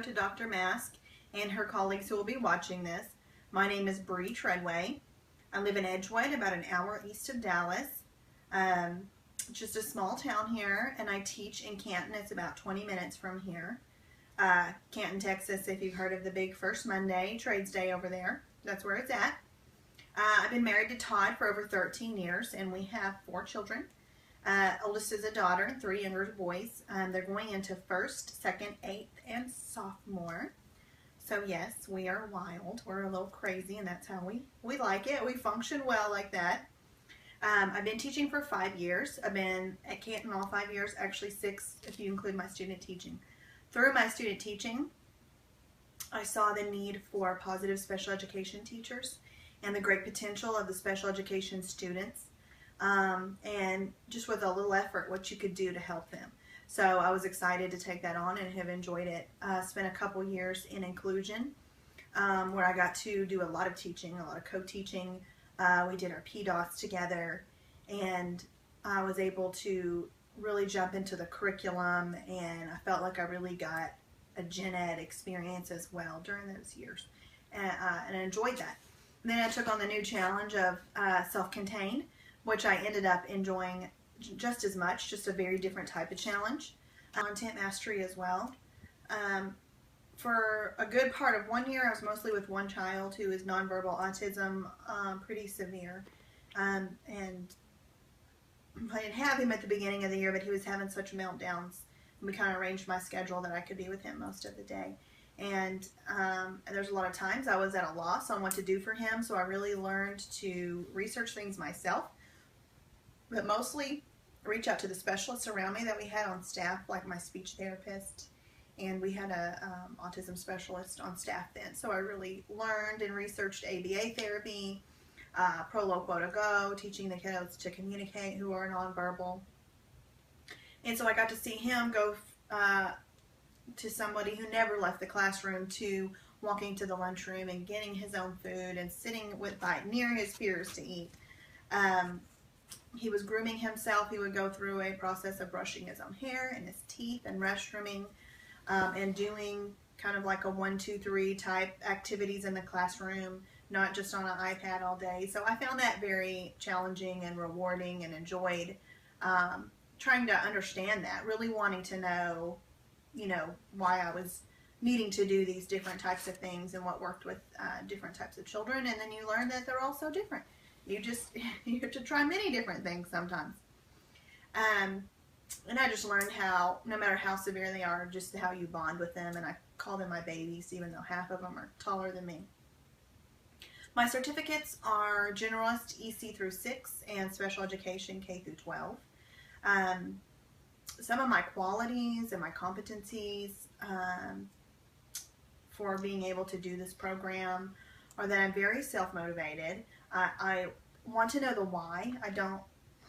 to Dr. Mask and her colleagues who will be watching this. My name is BreeTreadway. I live in Edgewood, about an hour east of Dallas. Just a small town here, and I teach in Canton. It's about 20 minutes from here. Canton, Texas, if you've heard of the big First Monday Trades Day over there. That's where it's at. I've been married to Todd for over 13 years, and we have 4 children. Oldest is a daughter and 3 younger boys. They're going into first, second, 8th, and sophomore. So yes, we are wild. We're a little crazy, and that's how we like it. We function well like that. I've been teaching for 5 years. I've been at Canton all 5 years, actually 6 if you include my student teaching. Through my student teaching, I saw the need for positive special education teachers and the great potential of the special education students. And just with a little effort, what you could do to help them. So I was excited to take that on and have enjoyed it. Spent a couple years in inclusion where I got to do a lot of teaching, a lot of co-teaching. We did our PDOS together, and I was able to really jump into the curriculum, and I felt like I really got a gen ed experience as well during those years, and I enjoyed that. And then I took on the new challenge of self-contained, which I ended up enjoying just as much, just a very different type of challenge. Content mastery as well. For a good part of 1 year, I was mostly with one child who is nonverbal autism, pretty severe. And I didn't have him at the beginning of the year, but he was having such meltdowns. And we kind of arranged my schedule that I could be with him most of the day. And there's a lot of times I was at a loss on what to do for him, so I really learned to research things myself, but mostly reach out to the specialists around me that we had on staff, like my speech therapist, and we had a autism specialist on staff then. So I really learned and researched ABA therapy, Pro Loquo to Go, teaching the kiddos to communicate who are nonverbal. And so I got to see him go to somebody who never left the classroom to walking to the lunchroom and getting his own food and sitting near his peers to eat. He was grooming himself. He would go through a process of brushing his own hair and his teeth and restrooming and doing kind of like a 1, 2, 3 type activities in the classroom, not just on an iPad all day. So I found that very challenging and rewarding, and enjoyed trying to understand that, really wanting to know, why I was needing to do these different types of things and what worked with different types of children. And then you learn that they're all so different. You have to try many different things sometimes. And I just learned how, no matter how severe they are, just how you bond with them. And I call them my babies, even though half of them are taller than me. My certificates are Generalist EC through 6 and Special Education K through 12. Some of my qualities and my competencies for being able to do this program are that I'm very self-motivated. I want to know the why.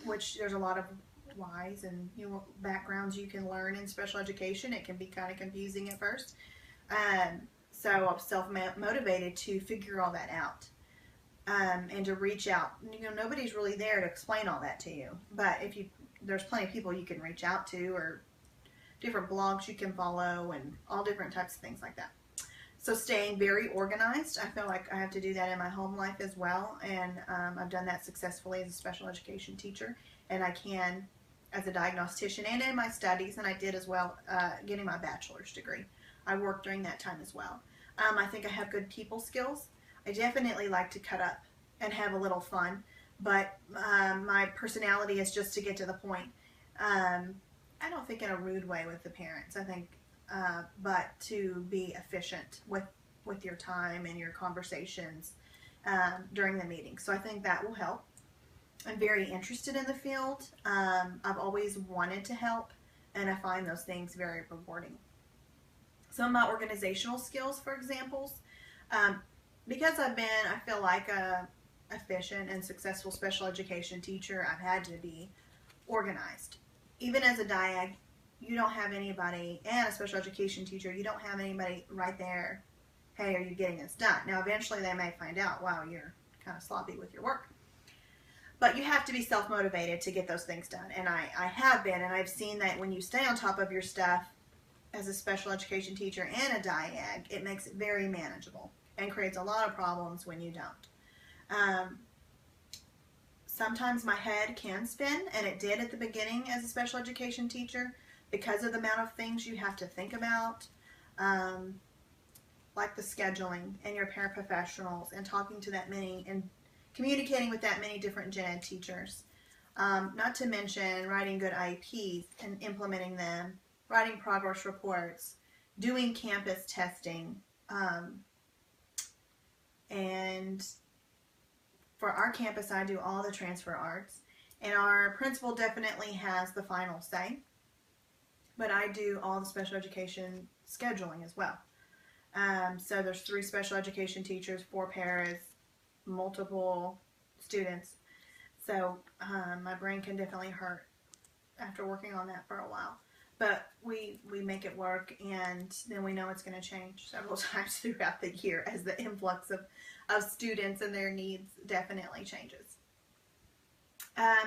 Which there's a lot of whys and backgrounds you can learn in special education. It can be kind of confusing at first. So I'm self-motivated to figure all that out and to reach out. Nobody's really there to explain all that to you, but there's plenty of people you can reach out to, or different blogs you can follow, and all different types of things like that. So staying very organized, I feel like I have to do that in my home life as well, and I've done that successfully as a special education teacher, and I can as a diagnostician and in my studies, and I did as well getting my bachelor's degree. I worked during that time as well. I think I have good people skills. I definitely like to cut up and have a little fun, but my personality is just to get to the point. I don't think in a rude way with the parents, I think, but to be efficient with your time and your conversations during the meeting. So I think that will help. I'm very interested in the field. I've always wanted to help, and I find those things very rewarding. Some of my organizational skills, for examples, because I feel like a efficient and successful special education teacher, I've had to be organized. Even as a Diag, you don't have anybody, and a special education teacher, you don't have anybody right there, hey, are you getting this done? Now, eventually they may find out, wow, you're kind of sloppy with your work. But you have to be self-motivated to get those things done. And I have been, and I've seen that when you stay on top of your stuff, as a special education teacher and a Diag, it makes it very manageable and creates a lot of problems when you don't. Sometimes my head can spin, and it did at the beginning as a special education teacher because of the amount of things you have to think about, like the scheduling and your paraprofessionals and talking to that many and communicating with that many different gen ed teachers. Not to mention writing good IEPs and implementing them, writing progress reports, doing campus testing, and for our campus, I do all the transfer arts, and our principal definitely has the final say, but I do all the special education scheduling as well. So there's 3 special education teachers, 4 paras, multiple students. So my brain can definitely hurt after working on that for a while. But we make it work, and then we know it's going to change several times throughout the year as the influx of students and their needs definitely changes. I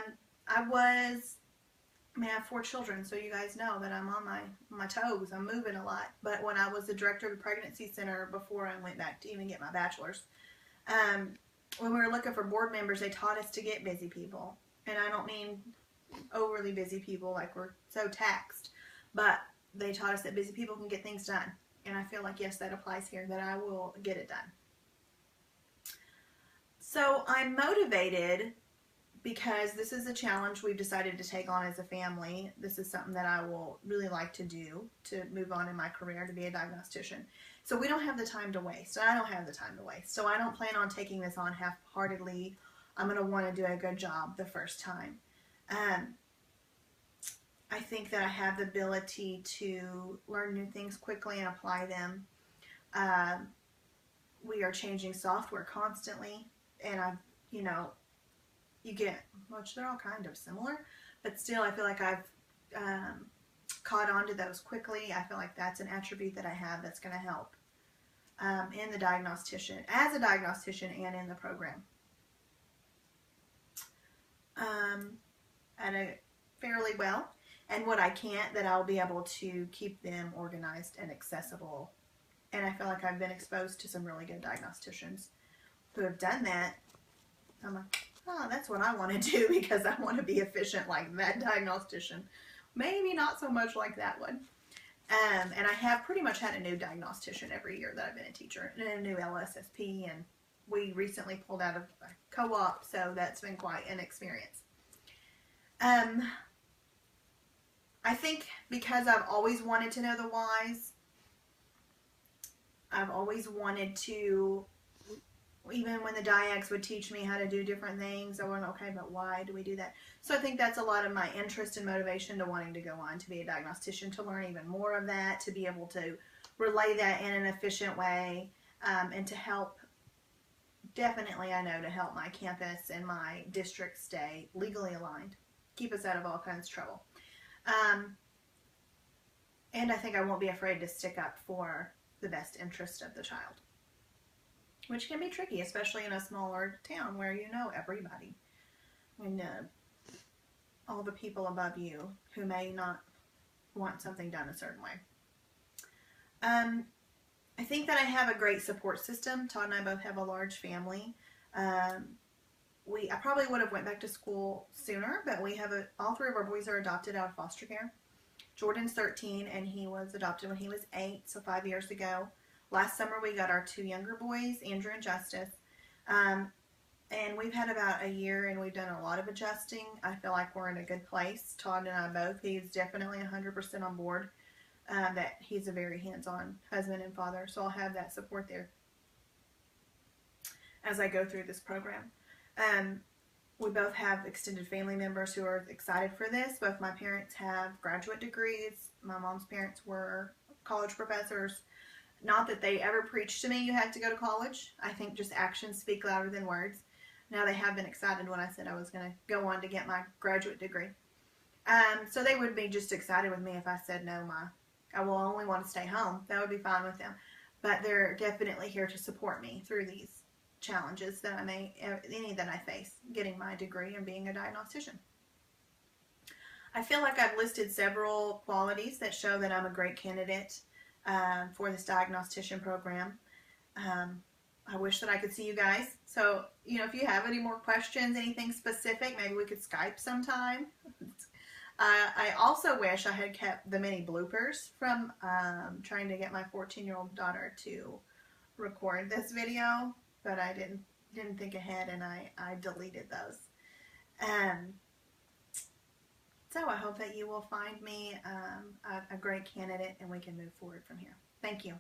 have 4 children, so you guys know that I'm on my toes. I'm moving a lot. But when I was the director of the pregnancy center before I went back to even get my bachelor's, when we were looking for board members, they taught us to get busy people. And I don't mean overly busy people like we're so taxed, but they taught us that busy people can get things done. And I feel like, yes, that applies here, that I will get it done. So I'm motivated because this is a challenge we've decided to take on as a family. This is something that I will really like to do to move on in my career, to be a diagnostician. So we don't have the time to waste. I don't have the time to waste. So I don't plan on taking this on half-heartedly. I'm going to want to do a good job the first time. I think that I have the ability to learn new things quickly and apply them. We are changing software constantly, and you get, which they're all kind of similar, but still I feel like I've caught on to those quickly. I feel like that's an attribute that I have that's going to help in the diagnostician, as a diagnostician, and in the program. At a fairly well, and what I can't, that I'll be able to keep them organized and accessible. And I feel like I've been exposed to some really good diagnosticians who have done that. I'm like, oh, that's what I want to do, because I want to be efficient like that diagnostician. Maybe not so much like that one. And I have pretty much had a new diagnostician every year that I've been a teacher, and a new LSSP, and we recently pulled out of a co-op, so that's been quite an experience. I think because I've always wanted to know the whys, I've always wanted to, even when the Diags would teach me how to do different things, I went, okay, but why do we do that? So I think that's a lot of my interest and motivation to wanting to go on to be a diagnostician, to learn even more of that, to be able to relay that in an efficient way, and to help, definitely I know, to help my campus and my district stay legally aligned, keep us out of all kinds of trouble. And I think I won't be afraid to stick up for the best interest of the child, which can be tricky, especially in a smaller town where you know everybody, and all the people above you who may not want something done a certain way. I think that I have a great support system. Todd and I both have a large family. I probably would have went back to school sooner, but we have all 3 of our boys are adopted out of foster care. Jordan's 13, and he was adopted when he was 8, so 5 years ago. Last summer we got our 2 younger boys, Andrew and Justice, and we've had about a year, and we've done a lot of adjusting. I feel like we're in a good place. Todd and I both. He's definitely 100% on board, that he's a very hands-on husband and father, so I'll have that support there as I go through this program. We both have extended family members who are excited for this. Both my parents have graduate degrees. My mom's parents were college professors. Not that they ever preached to me you had to go to college. I think just actions speak louder than words. Now they have been excited when I said I was going to go on to get my graduate degree. So they would be just excited with me if I said, no, I will only want to stay home. That would be fine with them. But they're definitely here to support me through these challenges that any that I face, getting my degree and being a diagnostician. I feel like I've listed several qualities that show that I'm a great candidate for this diagnostician program. I wish that I could see you guys. So, if you have any more questions, anything specific, maybe we could Skype sometime. I also wish I had kept the mini bloopers from trying to get my 14-year-old daughter to record this video, but I didn't think ahead, and I deleted those. So I hope that you will find me a great candidate, and we can move forward from here. Thank you.